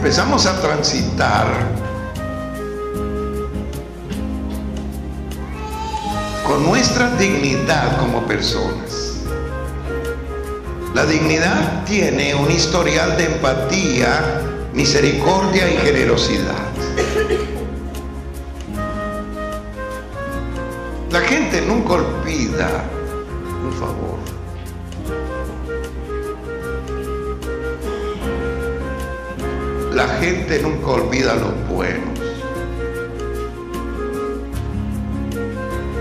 empezamos a transitar con nuestra dignidad como personas. La dignidad tiene un historial de empatía, misericordia y generosidad. La gente nunca olvida un favor. La gente nunca olvida los buenos.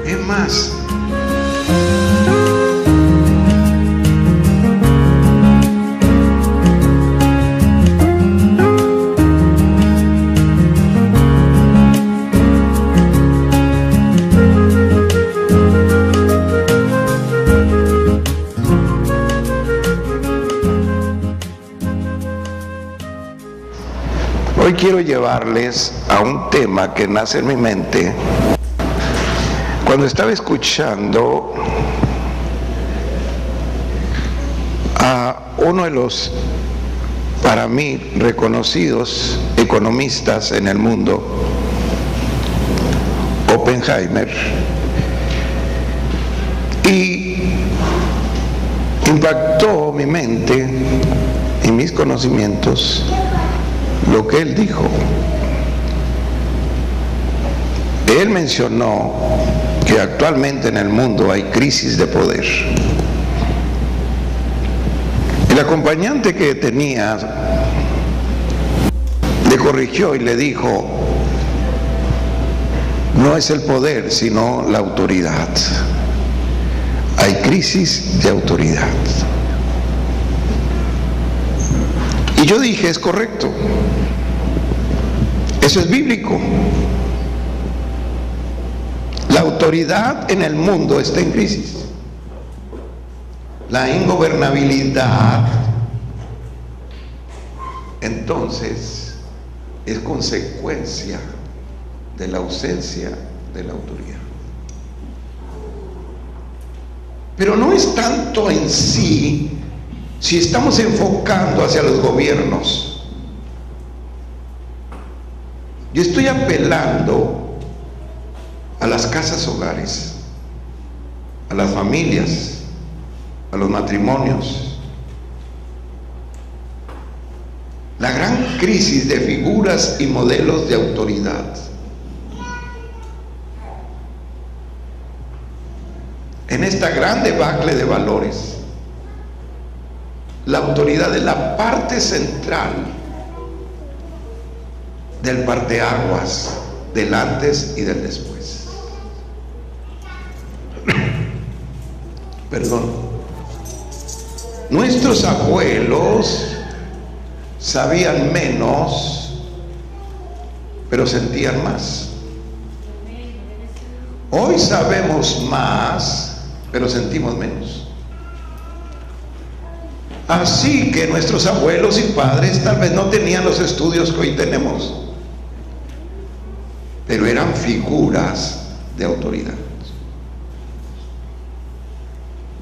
Es más, hoy quiero llevarles a un tema que nace en mi mente cuando estaba escuchando a uno de los, para mí, reconocidos economistas en el mundo, Oppenheimer, y impactó mi mente y mis conocimientos lo que él dijo. Él mencionó que actualmente en el mundo hay crisis de poder. El acompañante que tenía le corrigió y le dijo: no es el poder, sino la autoridad. Hay crisis de autoridad. Y yo dije, es correcto. Eso es bíblico. La autoridad en el mundo está en crisis. La ingobernabilidad, entonces, es consecuencia de la ausencia de la autoridad. Pero no es tanto en sí, si estamos enfocando hacia los gobiernos. Yo estoy apelando a las casas hogares, a las familias, a los matrimonios. La gran crisis de figuras y modelos de autoridad. En esta gran debacle de valores, la autoridad es la parte central del parteaguas, del antes y del después. Perdón. Nuestros abuelos sabían menos, pero sentían más. Hoy sabemos más, pero sentimos menos. Así que nuestros abuelos y padres tal vez no tenían los estudios que hoy tenemos, pero eran figuras de autoridad.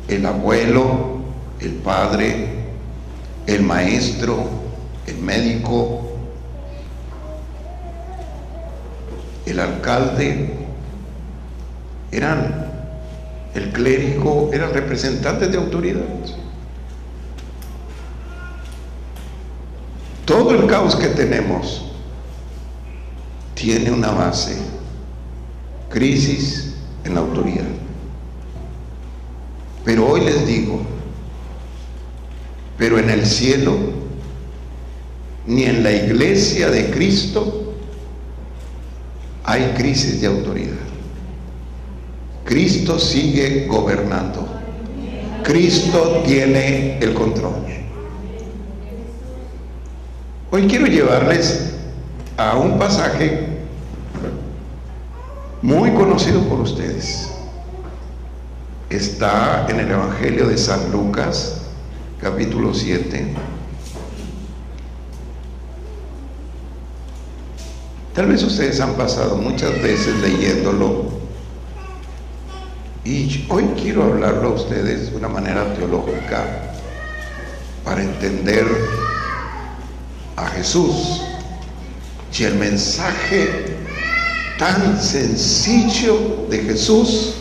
El abuelo, el padre, el maestro, el médico, el alcalde, el clérigo, eran representantes de autoridad. Todo el caos que tenemos tiene una base: crisis en la autoridad. Pero hoy les digo, pero en el cielo, ni en la iglesia de Cristo hay crisis de autoridad. Cristo sigue gobernando. Cristo tiene el control. Hoy quiero llevarles a un pasaje muy conocido por ustedes. Está en el Evangelio de San Lucas, capítulo 7. Tal vez ustedes han pasado muchas veces leyéndolo, y hoy quiero hablarlo a ustedes de una manera teológica para entender a Jesús. Y el mensaje tan sencillo de Jesús,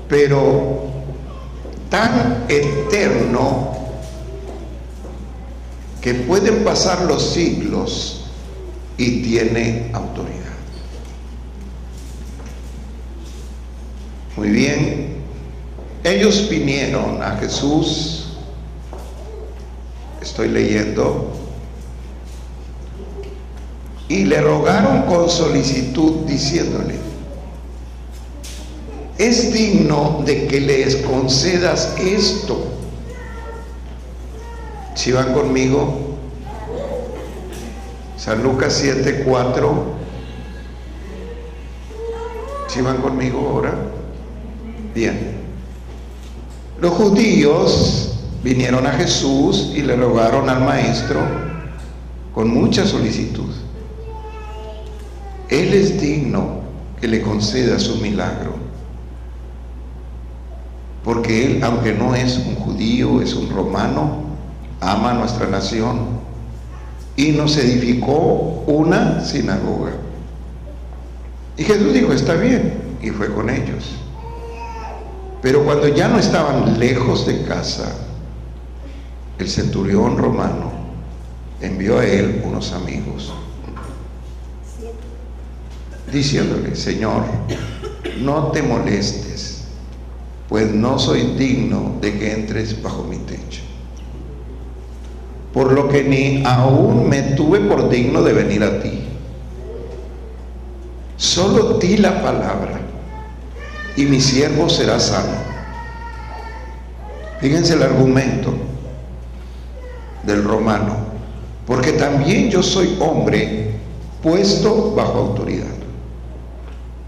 pero tan eterno, que pueden pasar los siglos y tiene autoridad. Muy bien, ellos vinieron a Jesús, estoy leyendo, y le rogaron con solicitud diciéndole: es digno de que les concedas esto. Si van conmigo, San Lucas 7:4. Si van conmigo ahora. Bien. Los judíos vinieron a Jesús y le rogaron al maestro con mucha solicitud: Él es digno que le conceda su milagro, porque Él, aunque no es un judío, es un romano, ama a nuestra nación y nos edificó una sinagoga. Y Jesús dijo: está bien, y fue con ellos. Pero cuando ya no estaban lejos de casa, el centurión romano envió a él unos amigos, diciéndole: Señor, no te molestes, pues no soy digno de que entres bajo mi techo, por lo que ni aún me tuve por digno de venir a ti. Solo di la palabra y mi siervo será sano. Fíjense el argumento del romano: porque también yo soy hombre puesto bajo autoridad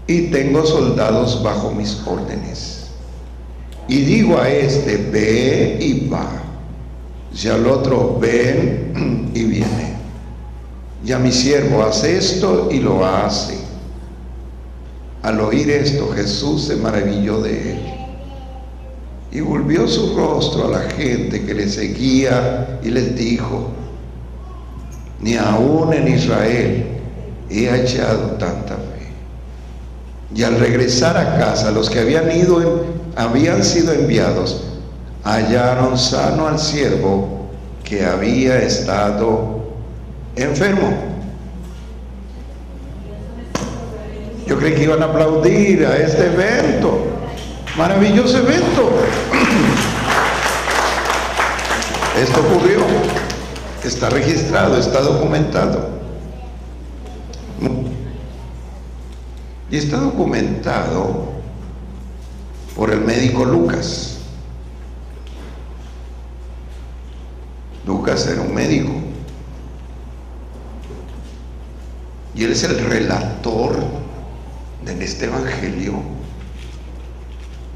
y tengo soldados bajo mis órdenes, y digo a este: ve y va, y al otro: ven y viene, y a mi siervo: haz esto, y lo hace. Al oír esto, Jesús se maravilló de él y volvió su rostro a la gente que le seguía y les dijo: ni aún en Israel he hallado tanta fe. Y al regresar a casa, los que habían sido enviados hallaron sano al siervo que había estado enfermo. Yo creí que iban a aplaudir a este evento, maravilloso evento. Esto ocurrió, está registrado, está documentado. Y está documentado por el médico Lucas. Lucas era un médico y él es el relator en este evangelio,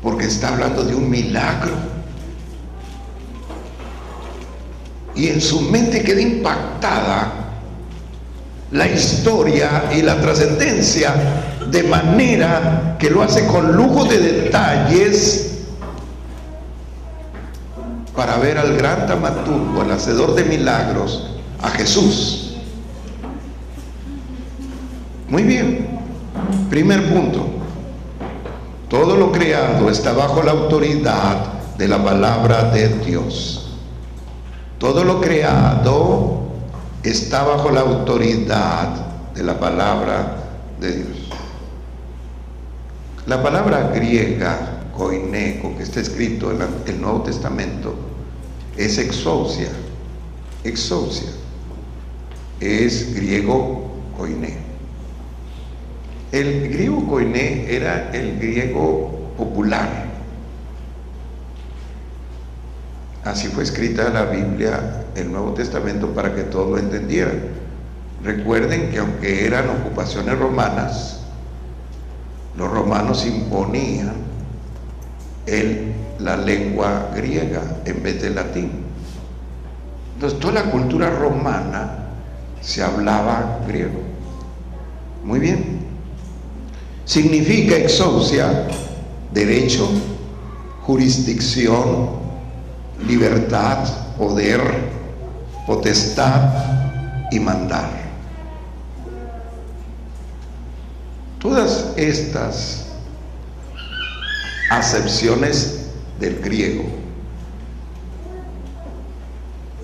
porque está hablando de un milagro, y en su mente queda impactada la historia y la trascendencia, de manera que lo hace con lujo de detalles para ver al gran taumaturgo, al hacedor de milagros, a Jesús. Muy bien. Primer punto: todo lo creado está bajo la autoridad de la palabra de Dios. Todo lo creado está bajo la autoridad de la palabra de Dios. La palabra griega koiné, con que está escrito en el Nuevo Testamento, es exousia. Exousia es griego koiné. El griego koiné era el griego popular. Así fue escrita la Biblia, el Nuevo Testamento, para que todos lo entendieran. Recuerden que aunque eran ocupaciones romanas, los romanos imponían la lengua griega en vez del latín. Entonces toda la cultura romana se hablaba griego. Muy bien. Significa exousia, derecho, jurisdicción, libertad, poder, potestad y mandar. Todas estas acepciones del griego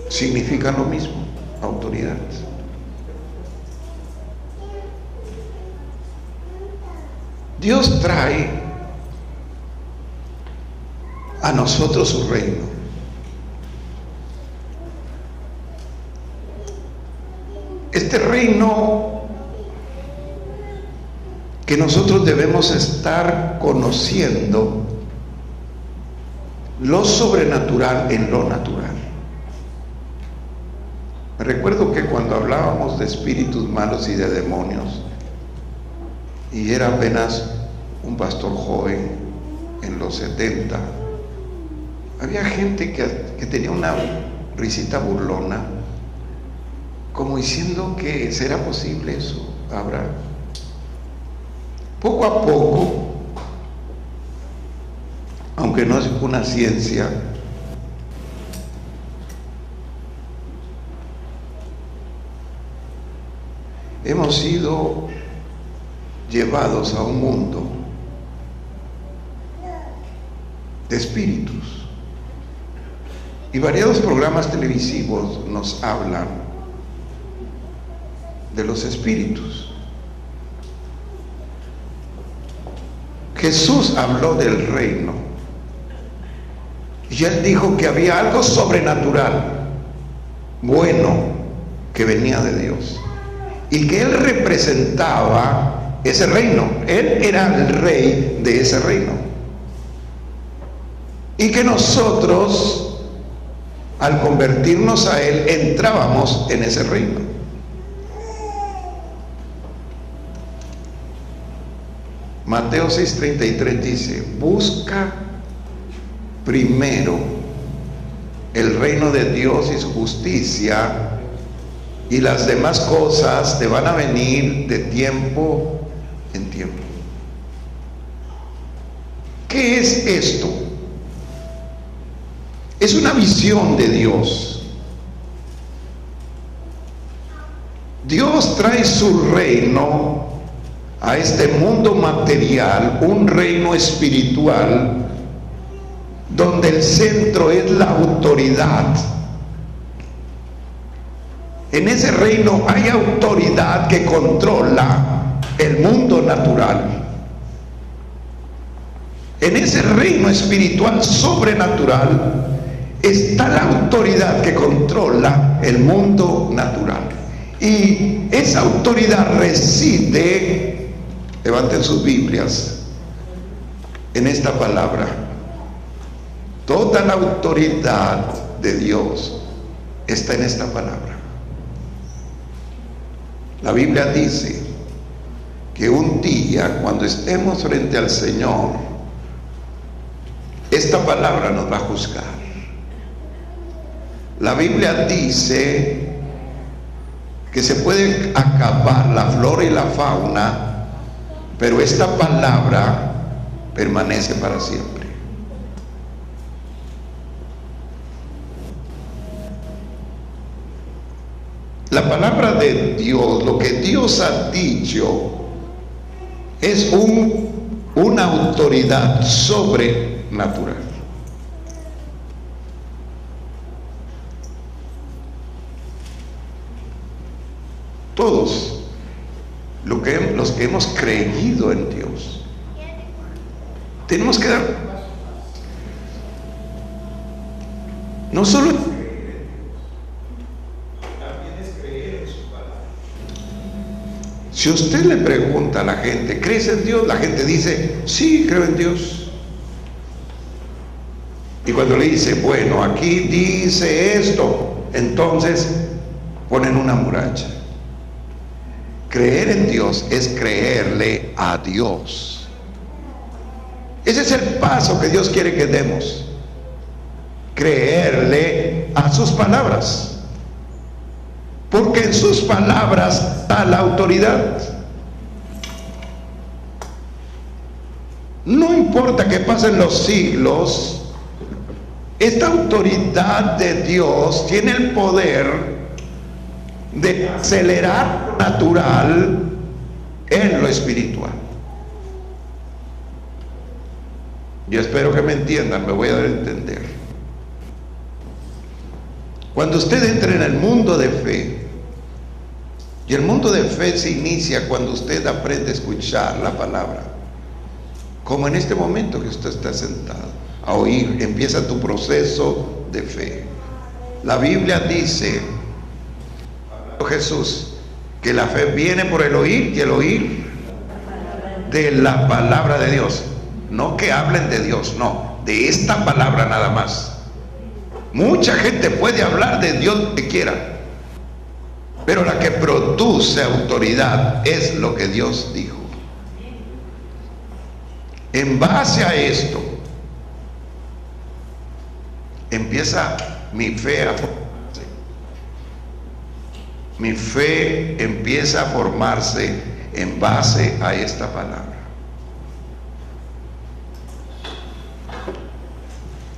significan lo mismo, autoridad. Dios trae a nosotros su reino. Este reino que nosotros debemos estar conociendo lo sobrenatural en lo natural. Me recuerdo que cuando hablábamos de espíritus malos y de demonios, y era apenas un pastor joven en los 70, había gente que tenía una risita burlona, como diciendo que será posible eso, Abraham. Poco a poco, aunque no es una ciencia, hemos sido llevados a un mundo de espíritus, y variados programas televisivos nos hablan de los espíritus. Jesús habló del reino y él dijo que había algo sobrenatural, bueno, que venía de Dios, y que él representaba ese reino. Él era el rey de ese reino, y que nosotros, al convertirnos a él, entrábamos en ese reino. Mateo 6:33 dice: busca primero el reino de Dios y su justicia, y las demás cosas te van a venir de tiempo en tiempo. ¿Qué es esto? Es una visión de Dios. Dios trae su reino a este mundo material, un reino espiritual donde el centro es la autoridad. En ese reino hay autoridad que controla el mundo natural. En ese reino espiritual sobrenatural está la autoridad que controla el mundo natural. Y esa autoridad reside, levanten sus Biblias, en esta palabra. Toda la autoridad de Dios está en esta palabra. La Biblia dice que un día, cuando estemos frente al Señor, esta palabra nos va a juzgar. La Biblia dice que se puede acabar la flora y la fauna, pero esta palabra permanece para siempre. La palabra de Dios, lo que Dios ha dicho, es una autoridad sobrenatural. Todos los que hemos creído en Dios, tenemos que dar, no solo si usted le pregunta a la gente, ¿crees en Dios? La gente dice, sí, creo en Dios. Y cuando le dice, bueno, aquí dice esto, entonces ponen una muralla. Creer en Dios es creerle a Dios. Ese es el paso que Dios quiere que demos. Creerle a sus palabras. Porque en sus palabras está la autoridad. No importa que pasen los siglos, Esta autoridad de Dios tiene el poder de acelerar lo natural en lo espiritual. Yo espero que me entiendan, me voy a dar a entender. Cuando usted entra en el mundo de fe, y el mundo de fe se inicia cuando usted aprende a escuchar la palabra, como en este momento que usted está sentado, a oír, empieza tu proceso de fe. La Biblia dice, Jesús, que la fe viene por el oír y el oír de la palabra de Dios. No que hablen de Dios, no, de esta palabra nada más. Mucha gente puede hablar de Dios lo que quiera, pero la que produce autoridad es lo que Dios dijo. En base a esto empieza mi fe a formarse. Mi fe empieza a formarse en base a esta palabra.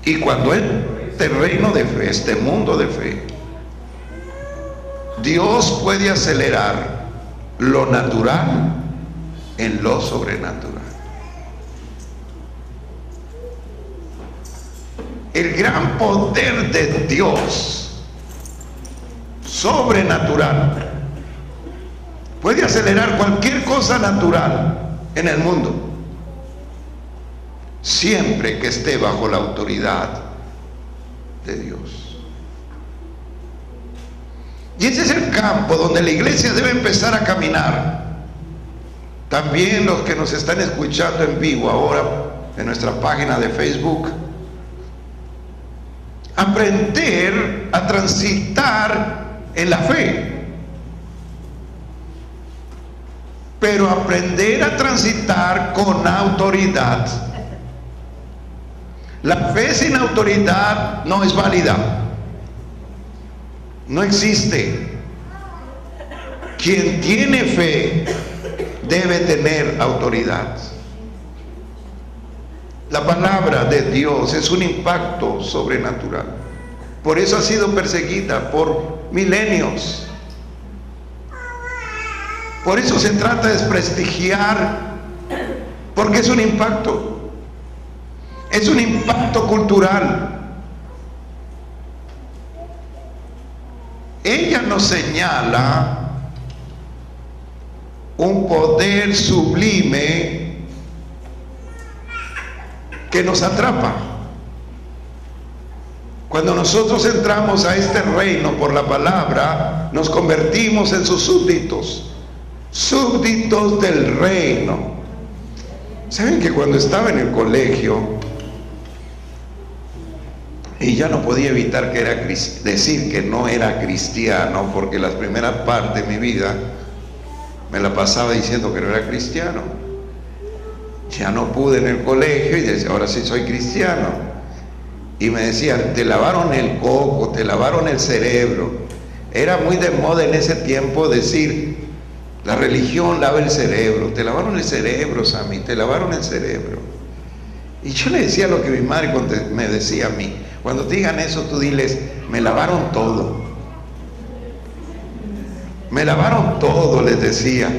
Y cuando este reino de fe, este mundo de fe, Dios puede acelerar lo natural en lo sobrenatural. El gran poder de Dios sobrenatural puede acelerar cualquier cosa natural en el mundo, siempre que esté bajo la autoridad de Dios. Y ese es el campo donde la iglesia debe empezar a caminar. También los que nos están escuchando en vivo ahora en nuestra página de Facebook, aprender a transitar en la fe, pero aprender a transitar con autoridad. La fe sin autoridad no es válida, no existe. Quien tiene fe debe tener autoridad. La palabra de Dios es un impacto sobrenatural. Por eso ha sido perseguida por milenios. Por eso se trata de desprestigiar, porque es un impacto. Es un impacto cultural. Ella nos señala un poder sublime que nos atrapa. Cuando nosotros entramos a este reino por la palabra, nos convertimos en sus súbditos, súbditos del reino. ¿Saben que cuando estaba en el colegio, y ya no podía evitar que decir que no era cristiano, porque las primeras partes de mi vida me la pasaba diciendo que no era cristiano? Ya no pude en el colegio y decía, ahora sí soy cristiano. Y me decían, te lavaron el coco, te lavaron el cerebro. Era muy de moda en ese tiempo decir, la religión lava el cerebro. Te lavaron el cerebro, Sammy, te lavaron el cerebro. Y yo le decía lo que mi madre me decía a mí: cuando te digan eso, tú diles, me lavaron todo. Me lavaron todo, les decía.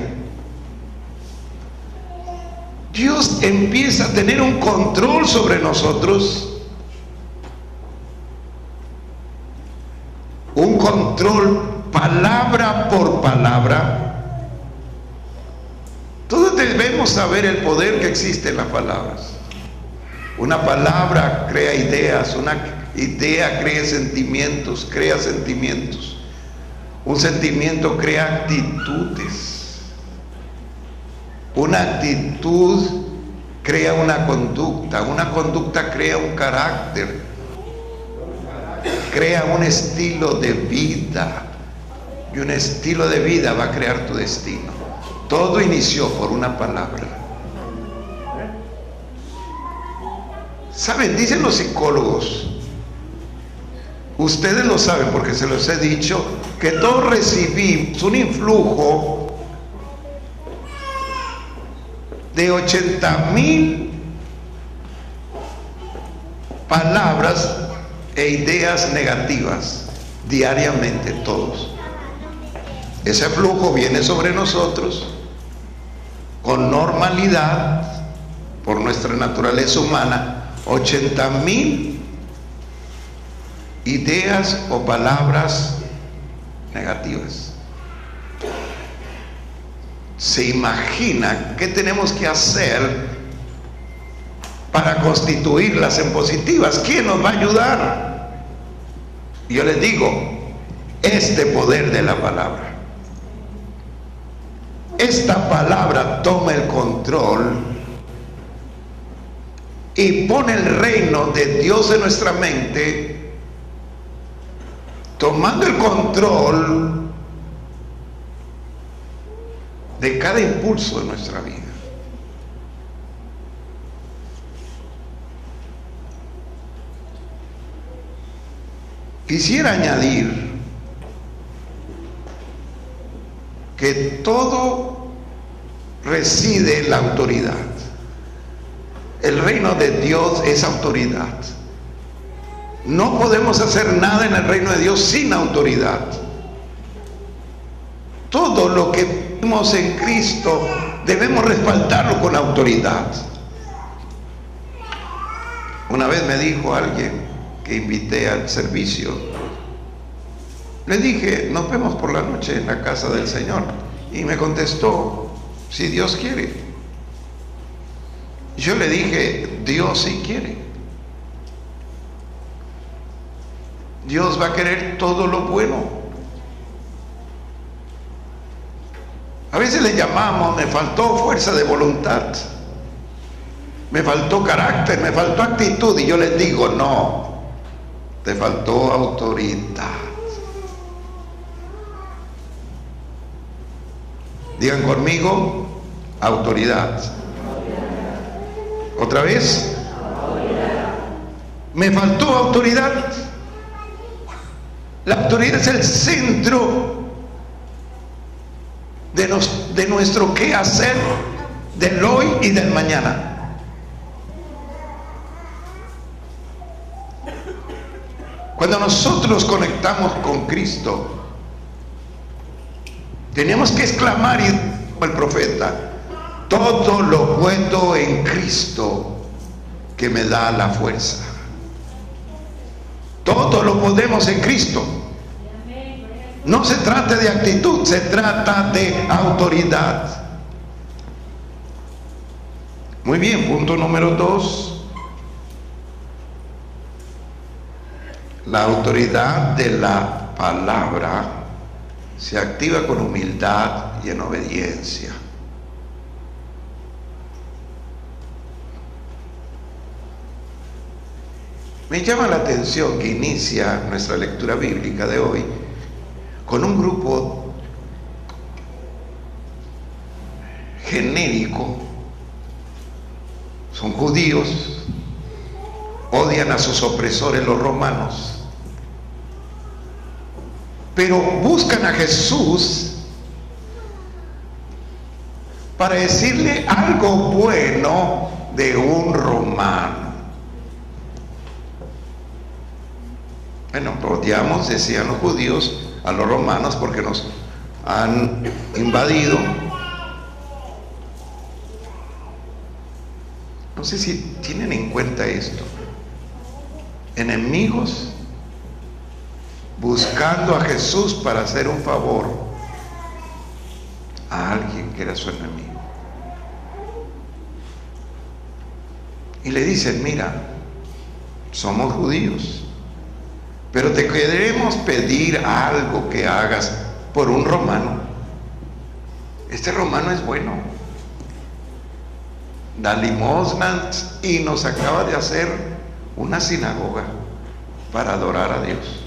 Dios empieza a tener un control sobre nosotros, un control palabra por palabra. Todos debemos saber el poder que existe en las palabras. Una palabra crea ideas, una idea crea sentimientos, un sentimiento crea actitudes, una actitud crea una conducta crea un carácter, crea un estilo de vida, y un estilo de vida va a crear tu destino. Todo inició por una palabra. ¿Saben? Dicen los psicólogos, ustedes lo saben porque se los he dicho, que todos recibimos un influjo de 80,000 palabras e ideas negativas diariamente todos. Ese flujo viene sobre nosotros con normalidad por nuestra naturaleza humana. 80,000 ideas o palabras negativas. ¿Se imagina qué tenemos que hacer para constituirlas en positivas? ¿Quién nos va a ayudar? Yo les digo, este poder de la palabra. Esta palabra toma el control y pone el reino de Dios en nuestra mente, tomando el control de cada impulso de nuestra vida. Quisiera añadir que todo reside en la autoridad. El reino de Dios es autoridad. No podemos hacer nada en el reino de Dios sin autoridad. Todo lo que vemos en Cristo debemos respaldarlo con autoridad. Una vez me dijo alguien que invité al servicio, le dije, nos vemos por la noche en la casa del Señor, y me contestó, si Dios quiere. Yo le dije, Dios sí quiere. Dios va a querer todo lo bueno. A veces le llamamos, me faltó fuerza de voluntad, me faltó carácter, me faltó actitud, y yo les digo, no, te faltó autoridad. Digan conmigo, autoridad. ¿Otra vez? Autoridad. Me faltó autoridad. La autoridad es el centro de nuestro qué hacer, del hoy y del mañana. Cuando nosotros conectamos con Cristo, tenemos que exclamar, y el profeta, todo lo puedo en Cristo que me da la fuerza. Todo lo podemos en Cristo. No se trata de actitud, se trata de autoridad. Muy bien, punto número 2. La autoridad de la palabra se activa con humildad y en obediencia. Me llama la atención que inicia nuestra lectura bíblica de hoy con un grupo genérico. Son judíos, odian a sus opresores los romanos, pero buscan a Jesús para decirle algo bueno de un romano. Bueno, odiamos, decían los judíos, a los romanos porque nos han invadido. No sé si tienen en cuenta esto. Enemigos buscando a Jesús para hacer un favor a alguien que era su enemigo. Y le dicen, mira, somos judíos, pero te queremos pedir algo que hagas por un romano. Este romano es bueno, da limosnas y nos acaba de hacer una sinagoga para adorar a Dios.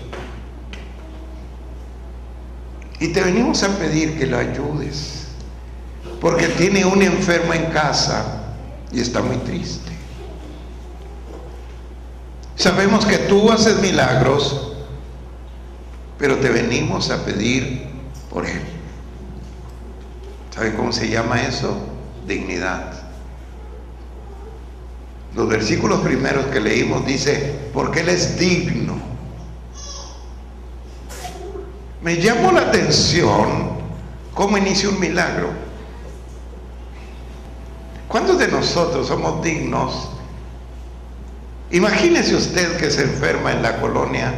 Y te venimos a pedir que lo ayudes, porque tiene un enfermo en casa y está muy triste. Sabemos que tú haces milagros, pero te venimos a pedir por él. ¿Saben cómo se llama eso? Dignidad. Los versículos primeros que leímos dice, porque él es digno Me llamó la atención cómo inicia un milagro. ¿Cuántos de nosotros somos dignos? Imagínese usted que se enferma en la colonia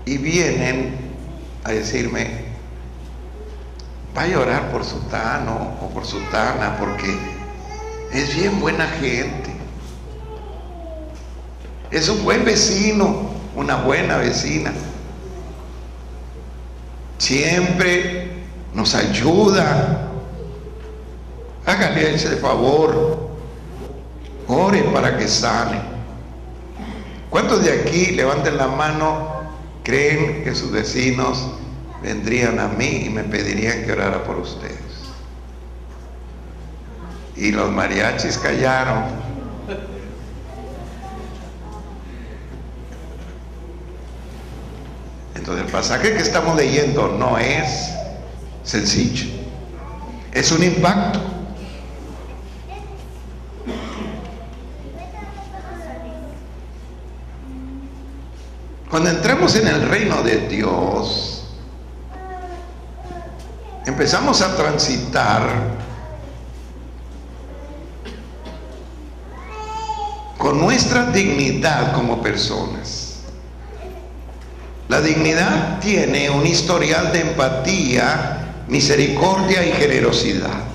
y vienen a decirme: vaya a orar por sutano o por sutana, porque es bien buena gente, es un buen vecino, una buena vecina, siempre nos ayuda. Hágale ese favor, ore para que sane. ¿Cuántos de aquí, levanten la mano, creen que sus vecinos vendrían a mí y me pedirían que orara por ustedes? Y los mariachis callaron. Entonces el pasaje que estamos leyendo no es sencillo, es un impacto. Cuando entramos en el reino de Dios, empezamos a transitar con nuestra dignidad como personas. La dignidad tiene un historial de empatía, misericordia y generosidad.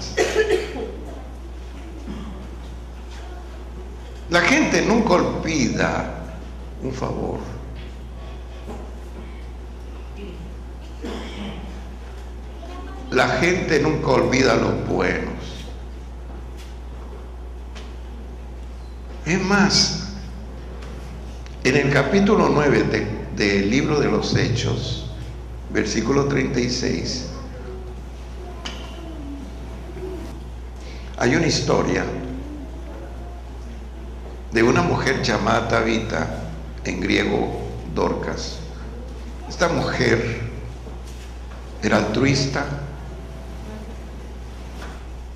La gente nunca olvida un favor. La gente nunca olvida los buenos. Es más, en el capítulo 9 del libro de los Hechos, versículo 36, hay una historia de una mujer llamada Tabita, en griego Dorcas. Esta mujer era altruista,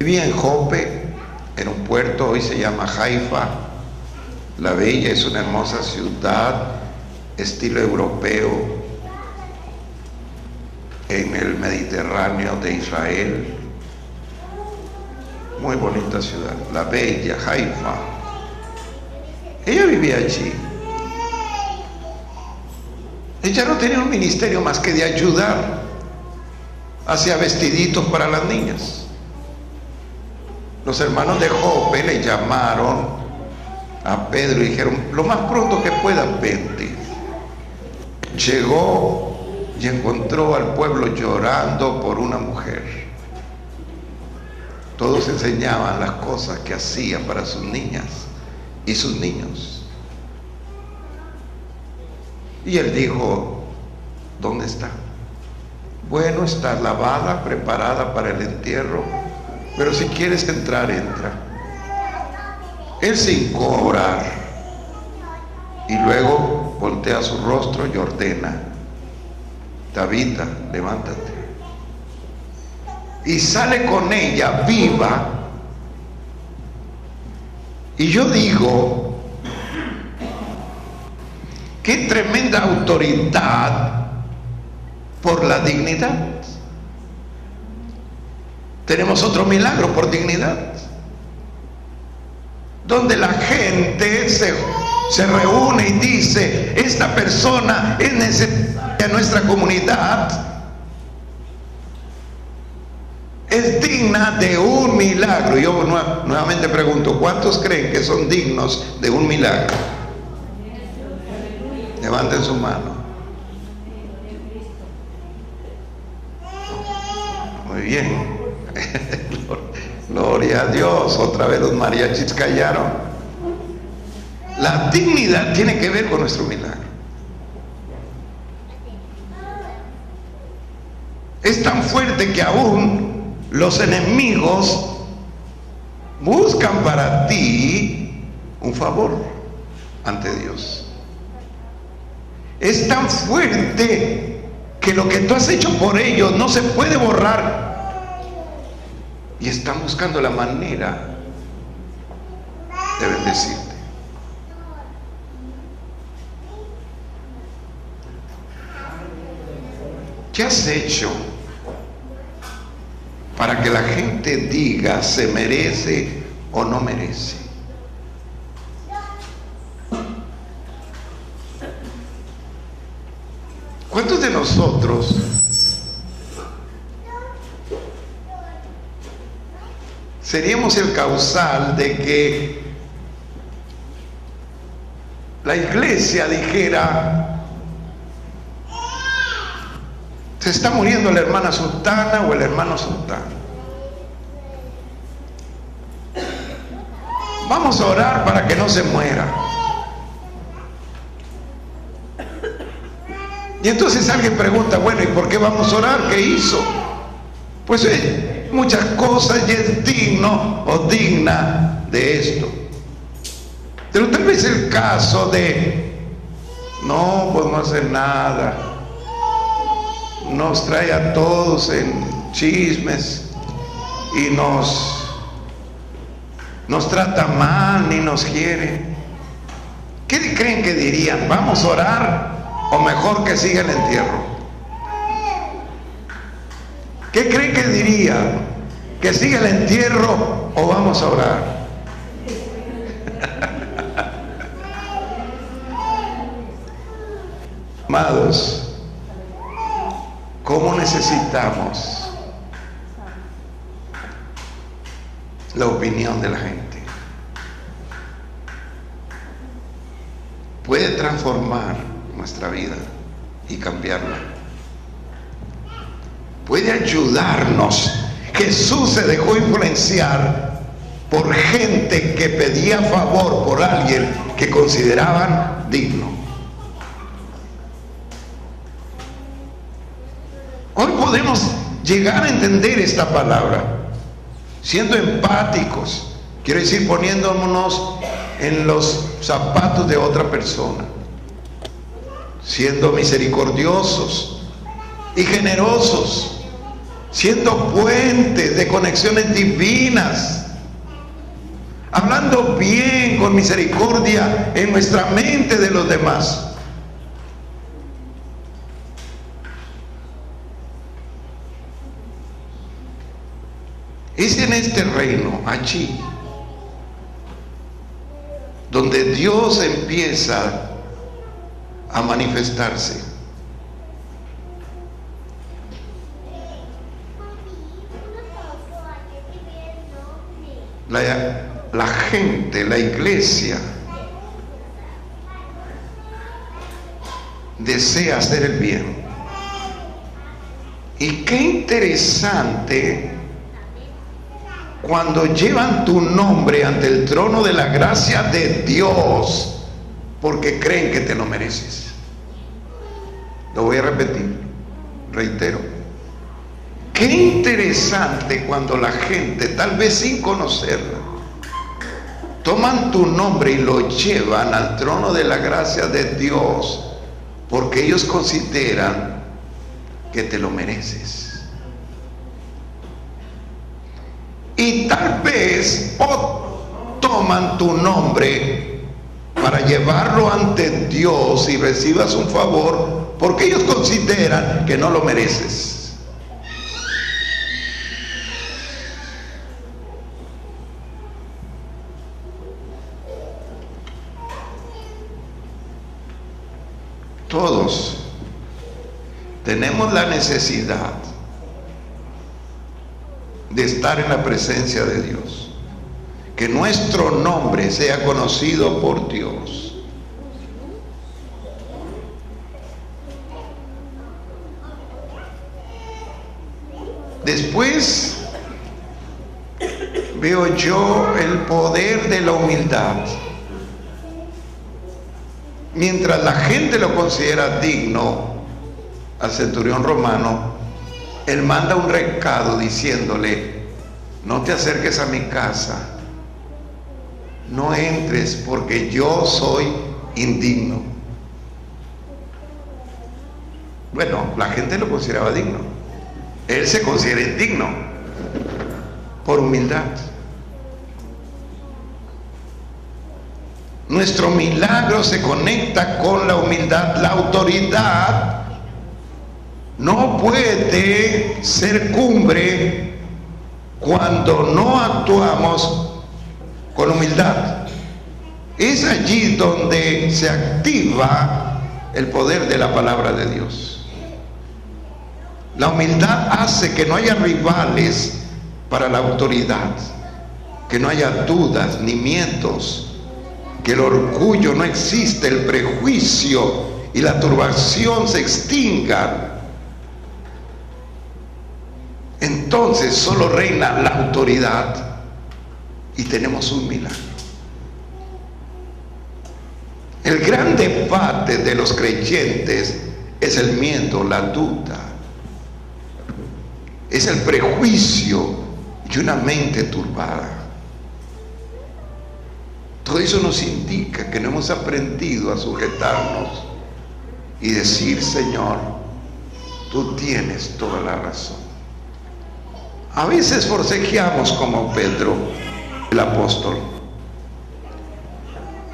vivía en Jope, en un puerto, hoy se llama Haifa. La Bella es una hermosa ciudad, estilo europeo, en el Mediterráneo de Israel. Muy bonita ciudad, La Bella, Haifa. Ella vivía allí. Ella no tenía un ministerio más que de ayudar. Hacía vestiditos para las niñas. Los hermanos de Jope le llamaron a Pedro y dijeron: lo más pronto que puedas, vente. Llegó y encontró al pueblo llorando por una mujer. Todos enseñaban las cosas que hacía para sus niñas y sus niños. Y él dijo: ¿dónde está? Bueno, está lavada, preparada para el entierro, pero si quieres entrar, entra. Él se hincó a orar y luego voltea su rostro y ordena: Tabita, levántate. Y sale con ella viva. Y yo digo: qué tremenda autoridad por la dignidad. Tenemos otro milagro por dignidad, donde la gente se reúne y dice: esta persona es necesaria en nuestra comunidad, es digna de un milagro. Yo nuevamente pregunto: ¿cuántos creen que son dignos de un milagro? Levanten su mano. Muy bien. Gloria a Dios. Otra vez los mariachis callaron. La dignidad tiene que ver con nuestro milagro. Es tan fuerte que aún los enemigos buscan para ti un favor ante Dios. Es tan fuerte que lo que tú has hecho por ellos no se puede borrar. Y están buscando la manera de bendecirte. ¿Qué has hecho para que la gente diga se merece o no merece? ¿Cuántos de nosotros seríamos el causal de que la iglesia dijera: se está muriendo la hermana sultana o el hermano sultano, vamos a orar para que no se muera? Y entonces alguien pregunta: bueno, ¿y por qué vamos a orar? ¿Qué hizo? Pues muchas cosas, y es digno o digna de esto. Pero tal vez el caso de: no podemos hacer nada, nos trae a todos en chismes y nos trata mal ni nos quiere. ¿Qué creen que dirían? ¿Vamos a orar o mejor que siga el entierro? ¿Qué creen que dirían? ¿Que siga el entierro o vamos a orar? Amados, ¿cómo necesitamos la opinión de la gente? Puede transformar nuestra vida y cambiarla. Puede ayudarnos. Jesús se dejó influenciar por gente que pedía favor por alguien que consideraban digno. Hoy podemos llegar a entender esta palabra siendo empáticos, quiero decir, poniéndonos en los zapatos de otra persona, siendo misericordiosos y generosos, siendo puentes de conexiones divinas, hablando bien con misericordia en nuestra mente de los demás. Es en este reino, allí, donde Dios empieza a manifestarse. La gente, la iglesia, desea hacer el bien. Y qué interesante cuando llevan tu nombre ante el trono de la gracia de Dios, porque creen que te lo mereces. Lo voy a repetir, reitero. Qué interesante cuando la gente, tal vez sin conocerla, toman tu nombre y lo llevan al trono de la gracia de Dios, porque ellos consideran que te lo mereces. Y tal vez toman tu nombre para llevarlo ante Dios y recibas un favor, porque ellos consideran que no lo mereces. Todos tenemos la necesidad de estar en la presencia de Dios, que nuestro nombre sea conocido por Dios. Después veo yo el poder de la humildad. Mientras la gente lo considera digno, al centurión romano, él manda un recado diciéndole: no te acerques a mi casa, no entres, porque yo soy indigno. Bueno, la gente lo consideraba digno, él se considera indigno por humildad. Nuestro milagro se conecta con la humildad. La autoridad no puede ser cumbre cuando no actuamos con humildad. Es allí donde se activa el poder de la palabra de Dios. La humildad hace que no haya rivales para la autoridad, que no haya dudas ni miedos, que el orgullo no existe, el prejuicio y la turbación se extingan. Entonces solo reina la autoridad y tenemos un milagro. El gran debate de los creyentes es el miedo, la duda, es el prejuicio y una mente turbada. Todo eso nos indica que no hemos aprendido a sujetarnos y decir: Señor, tú tienes toda la razón. A veces forcejeamos como Pedro, el apóstol.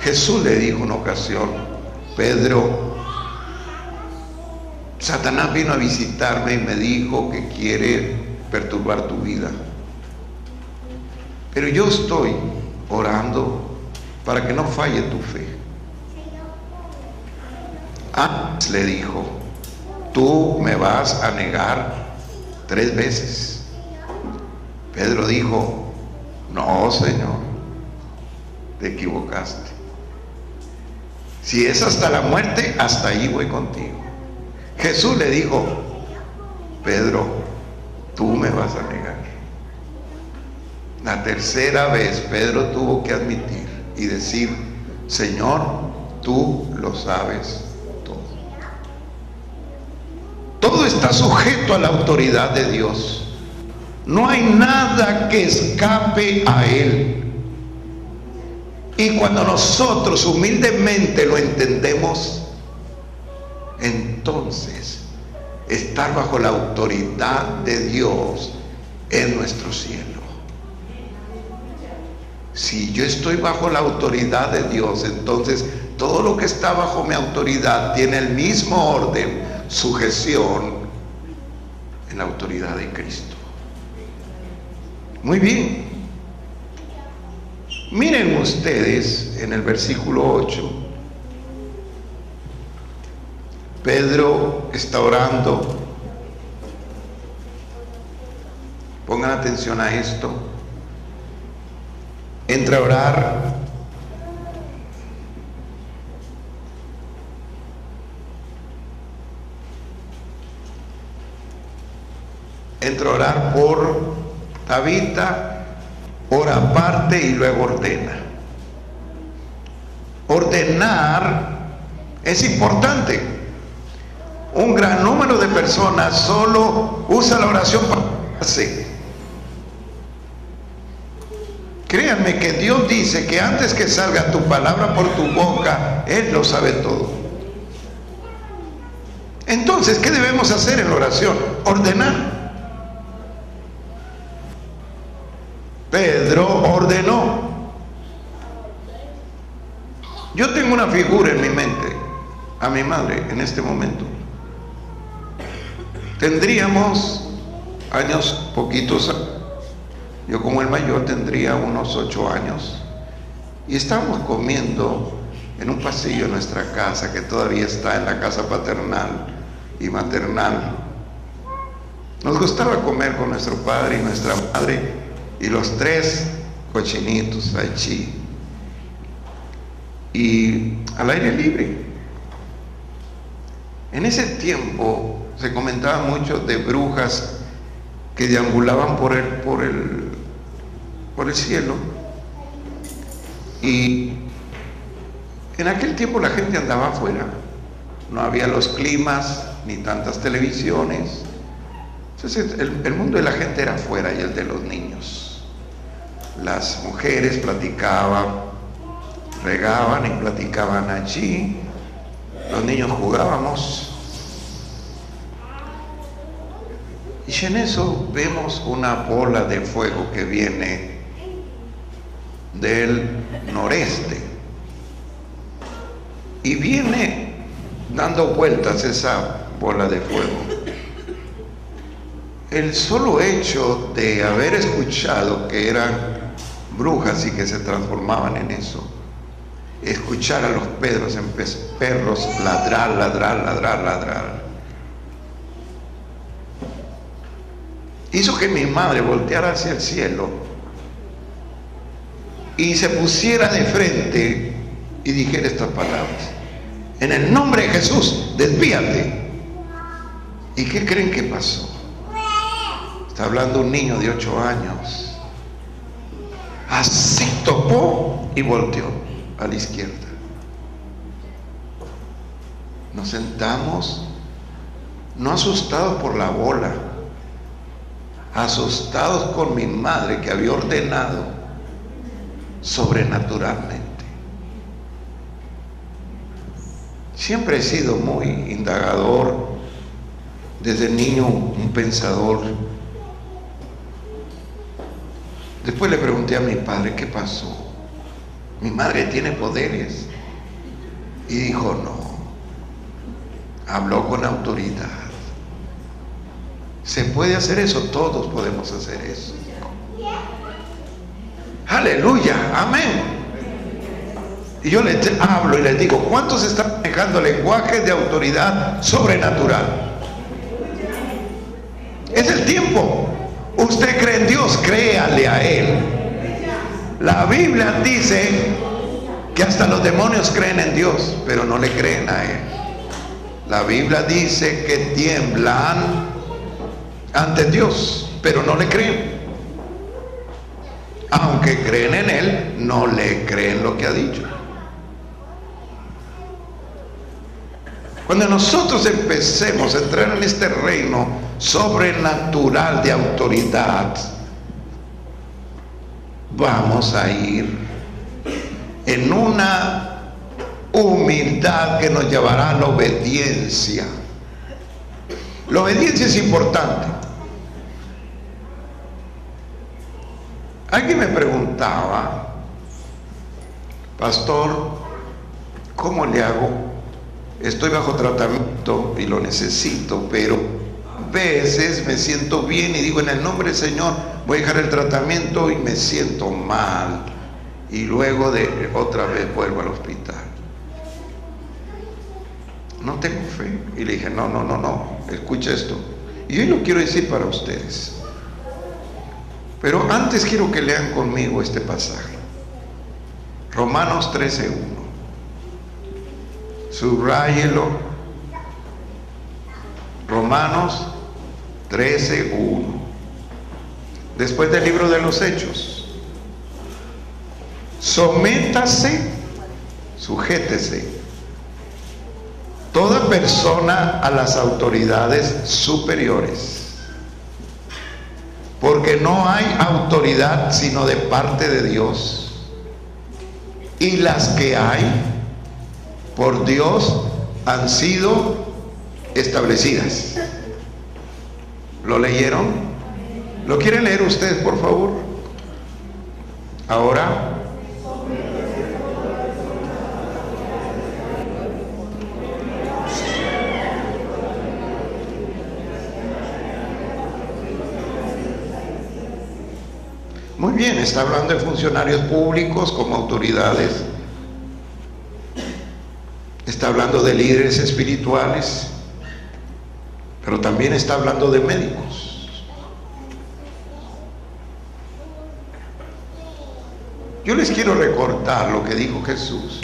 Jesús le dijo una ocasión: Pedro, Satanás vino a visitarme y me dijo que quiere perturbar tu vida, pero yo estoy orando para que no falle tu fe. Antes le dijo: tú me vas a negar 3 veces. Pedro dijo: no, Señor, te equivocaste. Si es hasta la muerte, hasta ahí voy contigo. Jesús le dijo: Pedro, tú me vas a negar. La 3ª vez Pedro tuvo que admitir y decir: Señor, tú lo sabes todo. Todo está sujeto a la autoridad de Dios. No hay nada que escape a Él. Y cuando nosotros humildemente lo entendemos, entonces estar bajo la autoridad de Dios es nuestro cielo. Si yo estoy bajo la autoridad de Dios, entonces todo lo que está bajo mi autoridad tiene el mismo orden, sujeción en la autoridad de Cristo. Muy bien. Miren ustedes en el versículo 8. Pedro está orando. Pongan atención a esto. Entra a orar. Entra a orar por Tabita. Ora aparte y luego ordena. Ordenar es importante. Un gran número de personas solo usa la oración para hacer. Créanme que Dios dice que antes que salga tu palabra por tu boca, Él lo sabe todo. Entonces, ¿qué debemos hacer en la oración? Ordenar. Pedro ordenó. Yo tengo una figura en mi mente, a mi madre en este momento. Tendríamos años poquitos. Yo como el mayor tendría unos 8 años. Y estábamos comiendo en un pasillo de nuestra casa, que todavía está en la casa paternal y maternal. Nos gustaba comer con nuestro padre y nuestra madre, y los 3 cochinitos allí, y al aire libre. En ese tiempo se comentaba mucho de brujas que deambulaban por el cielo, y en aquel tiempo la gente andaba afuera, no había los climas ni tantas televisiones. Entonces el mundo de la gente era afuera, y el de los niños. Las mujeres platicaban, regaban y platicaban allí. Los niños jugábamos. Y en eso vemos una bola de fuego que viene del noreste. Y viene dando vueltas esa bola de fuego. el solo hecho de haber escuchado que eran brujas y que se transformaban en eso, escuchar a los perros ladrar, ladrar, ladrar, ladrar, hizo que mi madre volteara hacia el cielo y se pusiera de frente y dijera estas palabras: en el nombre de Jesús, desvíate. ¿Y qué creen que pasó? Está hablando un niño de 8 años. Así topó y volteó a la izquierda. Nos sentamos, no asustados por la bola, asustados con mi madre que había ordenado sobrenaturalmente. Siempre he sido muy indagador, desde niño un pensador. Después le pregunté a mi padre: ¿qué pasó? Mi madre tiene poderes. Y dijo: no, habló con autoridad. ¿Se puede hacer eso? Todos podemos hacer eso. Aleluya, amén. Y yo les hablo y les digo: ¿cuántos están manejando lenguaje de autoridad sobrenatural? Es el tiempo. Usted cree en Dios, créale a Él. La Biblia dice que hasta los demonios creen en Dios, pero no le creen a Él. La Biblia dice que tiemblan ante Dios, pero no le creen. Aunque creen en Él, no le creen lo que ha dicho. Cuando nosotros empecemos a entrar en este reino sobrenatural de autoridad, vamos a ir en una humildad que nos llevará a la obediencia. La obediencia es importante. Alguien me preguntaba: pastor, ¿cómo le hago? Estoy bajo tratamiento y lo necesito, pero a veces me siento bien y digo: en el nombre del Señor voy a dejar el tratamiento, y me siento mal y luego otra vez vuelvo al hospital. No tengo fe. Y le dije: no, escucha esto. Y hoy lo quiero decir para ustedes, pero antes quiero que lean conmigo este pasaje, Romanos 13:1. Subráyelo. Romanos 13:1. Después del libro de los Hechos. Sométase, sujétese toda persona a las autoridades superiores, porque no hay autoridad sino de parte de Dios, y las que hay por Dios han sido establecidas. ¿Lo leyeron? ¿Lo quieren leer ustedes, por favor? Ahora. Muy bien, está hablando de funcionarios públicos como autoridades. Está hablando de líderes espirituales, pero también está hablando de médicos. Yo les quiero recordar lo que dijo Jesús: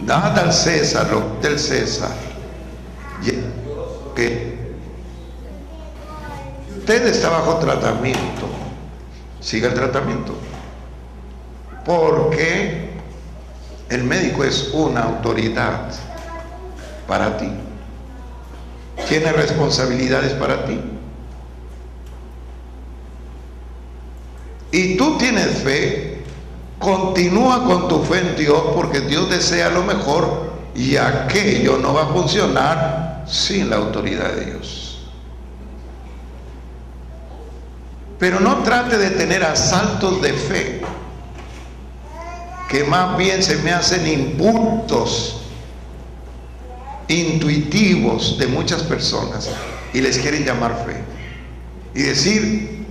dad al César lo del César. Que usted está bajo tratamiento, siga el tratamiento, porque el médico es una autoridad para ti, tiene responsabilidades para ti, y tú tienes fe. Continúa con tu fe en Dios, porque Dios desea lo mejor, y aquello no va a funcionar sin la autoridad de Dios. Pero no trate de tener asaltos de fe, que más bien se me hacen impulsos intuitivos de muchas personas y les quieren llamar fe. y decir,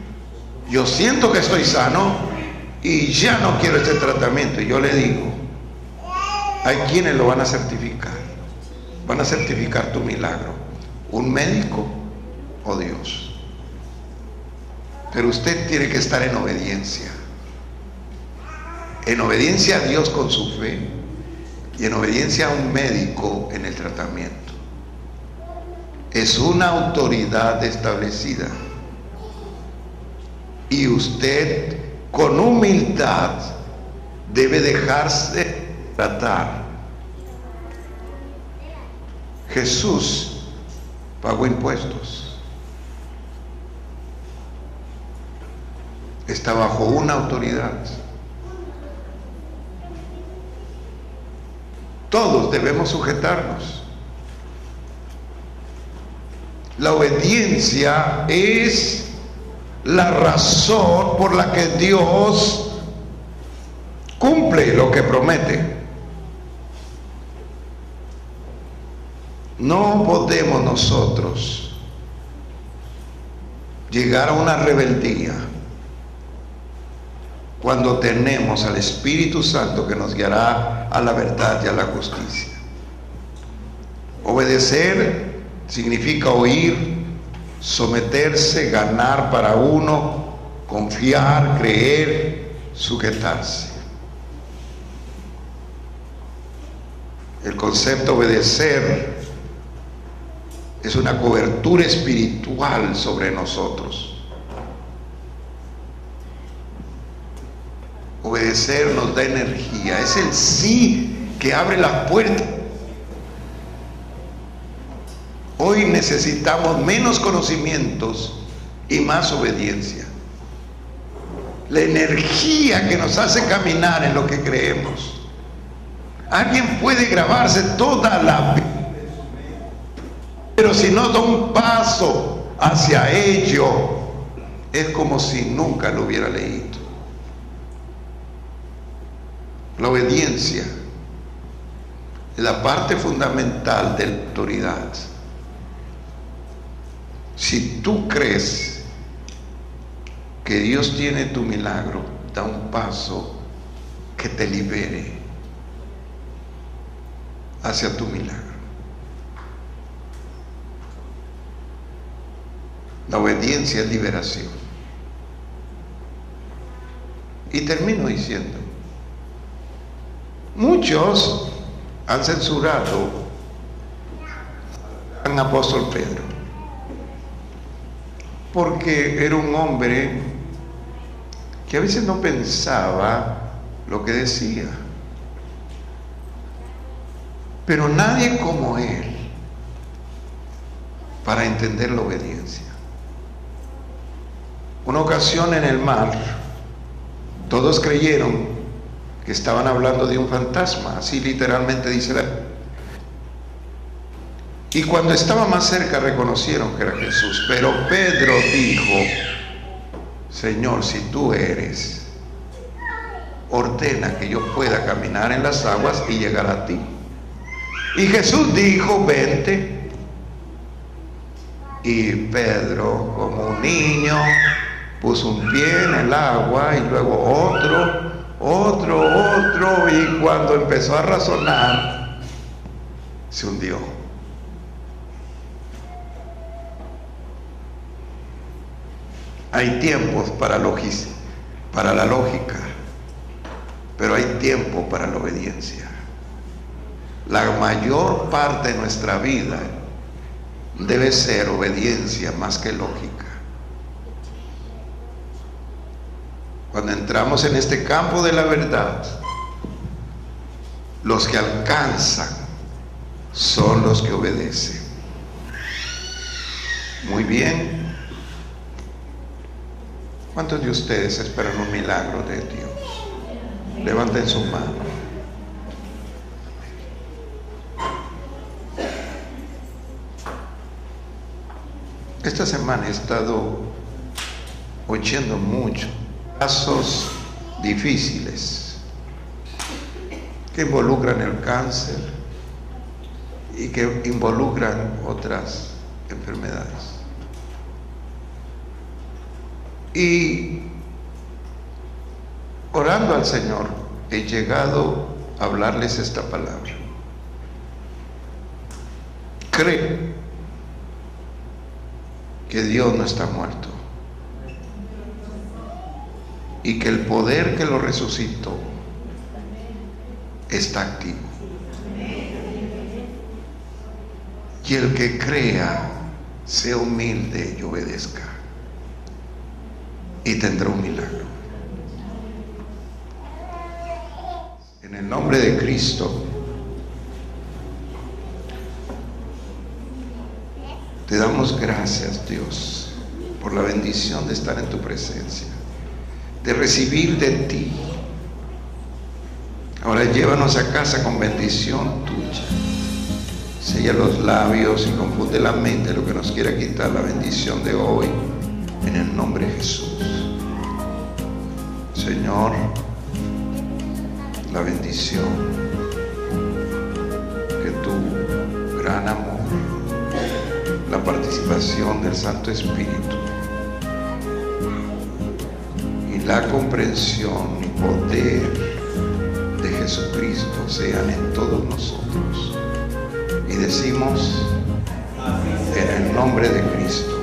yo siento que estoy sano y ya no quiero este tratamiento. Y yo le digo, hay quienes lo van a certificar. Van a certificar tu milagro. ¿Un médico o Dios? Pero usted tiene que estar en obediencia. En obediencia a Dios con su fe y en obediencia a un médico en el tratamiento. Es una autoridad establecida. Y usted con humildad debe dejarse tratar. Jesús pagó impuestos. Está bajo una autoridad. Todos debemos sujetarnos. La obediencia es la razón por la que Dios cumple lo que promete. No podemos nosotros llegar a una rebeldía cuando tenemos al Espíritu Santo que nos guiará a la verdad y a la justicia. Obedecer significa oír, someterse, ganar para uno, confiar, creer, sujetarse. El concepto obedecer es una cobertura espiritual sobre nosotros. Obedecer nos da energía, es el sí que abre las puertas. Hoy necesitamos menos conocimientos y más obediencia. La energía que nos hace caminar en lo que creemos. Alguien puede grabarse toda la vida, pero si no da un paso hacia ello, es como si nunca lo hubiera leído. La obediencia es la parte fundamental de la autoridad. Si tú crees que Dios tiene tu milagro, da un paso que te libere hacia tu milagro. La obediencia es liberación. Y termino diciendo, muchos han censurado al apóstol Pedro porque era un hombre que a veces no pensaba lo que decía, pero nadie como él para entender la obediencia. Una ocasión en el mar, todos creyeron que estaban hablando de un fantasma, así literalmente dice la... Y cuando estaba más cerca reconocieron que era Jesús, pero Pedro dijo, Señor, si tú eres, ordena que yo pueda caminar en las aguas y llegar a ti. Y Jesús dijo, vente. Y Pedro, como un niño, puso un pie en el agua y luego otro, y cuando empezó a razonar, se hundió. Hay tiempos para la lógica, pero hay tiempo para la obediencia. La mayor parte de nuestra vida debe ser obediencia más que lógica. Cuando entramos en este campo de la verdad, los que alcanzan son los que obedecen. Muy bien. ¿Cuántos de ustedes esperan un milagro de Dios? Levanten su mano. Esta semana he estado oyendo mucho casos difíciles que involucran el cáncer y que involucran otras enfermedades. Y orando al Señor, he llegado a hablarles esta palabra. Cree que Dios no está muerto y que el poder que lo resucitó está activo. Y el que crea, sea humilde y obedezca, y tendrá un milagro. En el nombre de Cristo, te damos gracias, Dios, por la bendición de estar en tu presencia, de recibir de ti. Ahora llévanos a casa con bendición tuya. Sella los labios y confunde la mente lo que nos quiera quitar la bendición de hoy, en el nombre de Jesús. Señor, la bendición que tu gran amor, la participación del Santo Espíritu y la comprensión y poder de Jesucristo sean en todos nosotros. Y decimos, en el nombre de Cristo.